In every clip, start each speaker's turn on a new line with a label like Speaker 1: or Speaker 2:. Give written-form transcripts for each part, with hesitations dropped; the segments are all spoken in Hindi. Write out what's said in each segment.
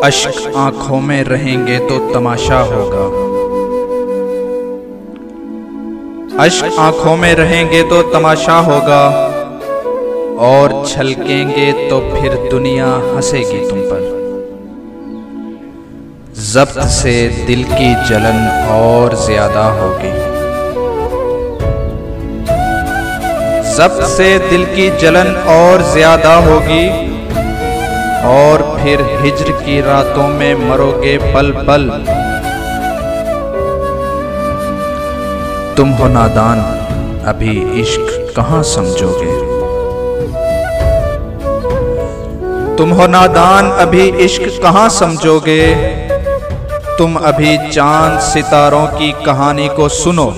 Speaker 1: अश्क आंखों में रहेंगे तो तमाशा होगा। अश्क आंखों में रहेंगे तो तमाशा होगा, और छलकेंगे तो फिर दुनिया हंसेगी तुम पर। ज़ब्त से दिल की जलन और ज्यादा होगी। ज़ब्त से दिल की जलन और ज्यादा होगी, और फिर हिज्र की रातों में मरोगे पल पल। तुम हो नादान अभी इश्क कहाँ समझोगे। तुम हो नादान अभी इश्क कहाँ समझोगे। तुम अभी चांद सितारों की कहानी को सुनो।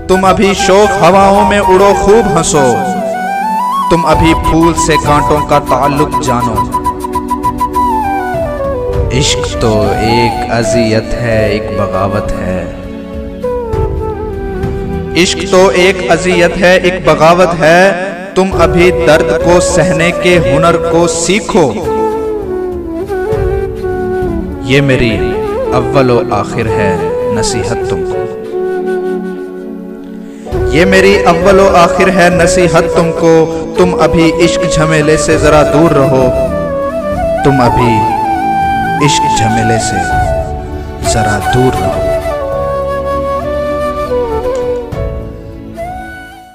Speaker 1: तुम अभी शौक हवाओं में उड़ो खूब हंसो। तुम अभी फूल से कांटों का ताल्लुक जानो। इश्क तो एक अज़ियत है, एक बगावत है। इश्क तो एक अज़ियत है, एक बगावत है। तुम अभी दर्द को सहने के हुनर को सीखो। ये मेरी अव्वल व आखिर है नसीहत तुमको। ये मेरी अव्वल व आखिर है नसीहत तुमको। तुम अभी इश्क झमेले से जरा दूर रहो। तुम अभी इश्क झमेले से जरा दूर रहो।